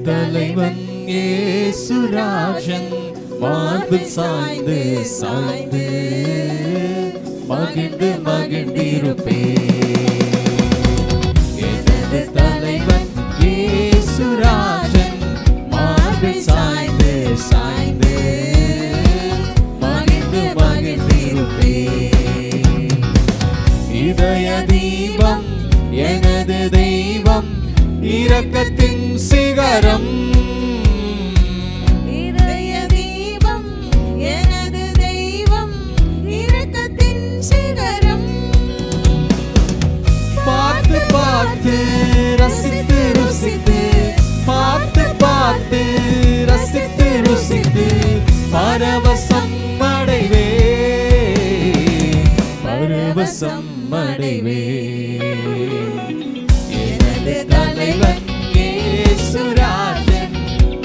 தலைவன் இயேசுராஜன் மார்பில் சாய்ந்து சாய்ந்து மகிழ்ந்து மகிழ்ந்திருப்பேன். எனது தலைவன் இயேசுராஜன் மார்பில் சாய்ந்து சாய்ந்து மகிழ்ந்து மகிழ்ந்திருப்பேன். இதய தீபம் எனது தெய்வம் இரக்கத்தின் சிகரம். இதய தீபம் எனது தெய்வம் இரக்கத்தின் சிகரம். பார்த்து பார்த்து ரசித்து ருசித்து பார்த்து பார்த்து ரசித்து ருசித்து பரவசம் அடைவே பரவசம் அடைவே. எனது தலைவன் இயேசுராஜன்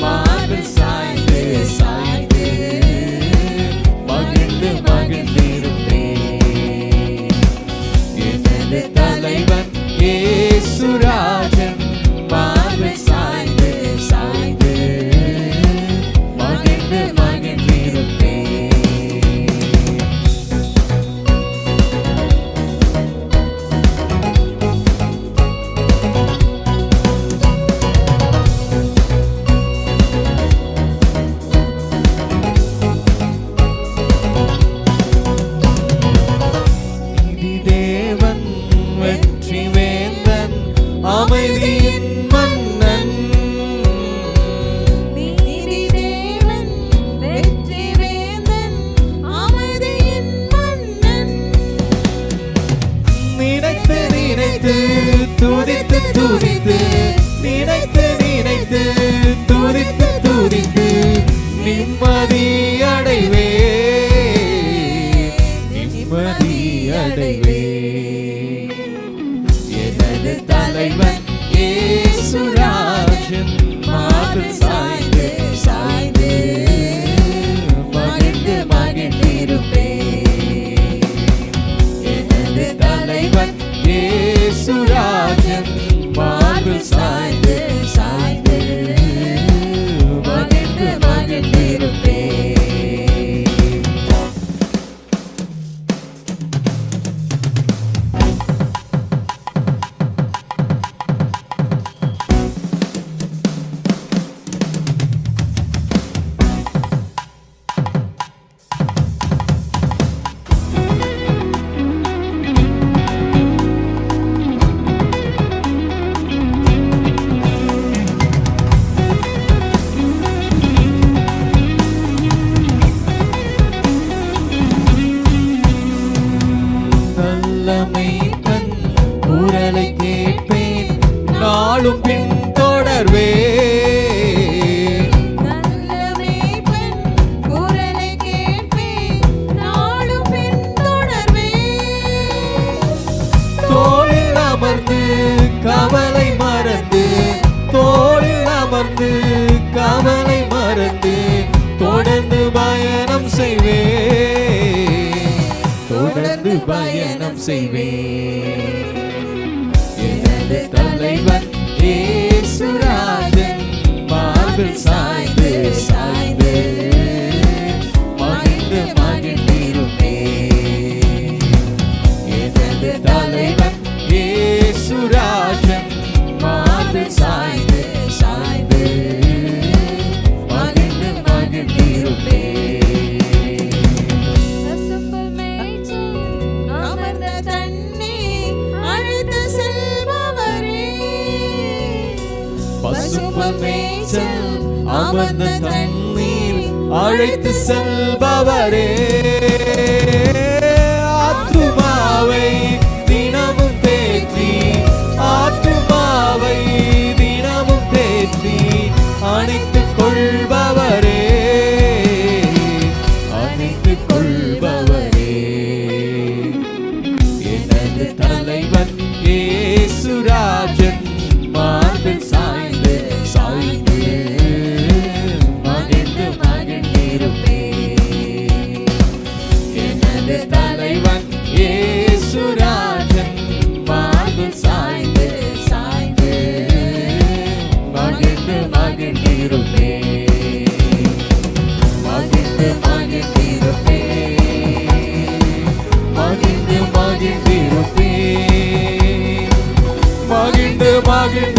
மார்பில் சாய்ந்து சாய்ந்து மகிழ்ந்து மகிழ்ந்திருப்பேன். எனது தலைவன் இயேசுராஜன் மார்பில் சாய்ந்து சாய்ந்து மகிழ்ந்து மகிழ்ந்திருப்பேன். அமைதியின் மன்னன் நீதி தேவன் வெற்றி வேந்தன் அமைதியின் மன்னன். நினைத்து நினைத்து துதித்து துதித்து நினைத்து நினைத்து துதித்து துதித்து நிம்மதி அடைவே நிம்மதி அடைவே. எனது தலைவன் இயேசுராஜன் மார்பில் சாய்ந்து சாய்ந்து மகிழ்ந்து மகிழ்ந்திருப்பேன். எனது தலைவன் இயேசுராஜன் மார்பில் சாய்ந்து சாய்ந்து மகிழ்ந்து மகிழ்ந்திருப்பேன். மேய்ப்பன் குரலை கேட்பேன் நாளும் பின் தொடர்வே. நல்ல மேய்ப்பன் குரலை கேட்பேன் நாளும் பின் தொடர்வே. தோளில் அமர்ந்து கவலை மறந்து தோளில் அமர்ந்து கவலை மறந்து தொடர்ந்து பயணம் செய்வேன் தொடர்ந்து பயணம் செய்வேன். எனது தலைவன் இயேசுராஜன் மார்பில் சாய்ந்து சாய்ந்து மகிழ்ந்து மகிழ்ந்திருப்பேன். எனது தலைவன் இயேசுராஜன் மார்பில் சாய்ந்து சாய்ந்து மகிழ்ந்து மகிழ்ந்திருப்பேன். பசும்புல் மேய்ச்சல் அமர்ந்த தண்ணீர் அழைத்து செல்பவரே. பசும்புல் மேய்ச்சல் அமர்ந்த தண்ணீர் அழைத்து செல்பவரே. ஆத்துமாவை தினமும் தேற்றி ஆத்துமாவை தினமும் தேற்றி அணைத்துக் கொள்பவரே அணைத்துக் கொள்பவரே. எனது தலைவன் இயேசுராஜன் மார்பில் சாய்ந்து சாய்ந்து மகிழ்ந்து மகிழ்ந்திருப்பேன். எனது தலைவன் இயேசுராஜன் மார்பில் சாய்ந்து சாய்ந்து மகிழ்ந்து மகிழ்ந்திருப்பேன். மகிழ்ந்து மகிழ்ந்திருப்பேன். மகிழ்ந்து மகிழ்ந்திருப்பேன். மகிழ்ந்து மகிழ்ந்து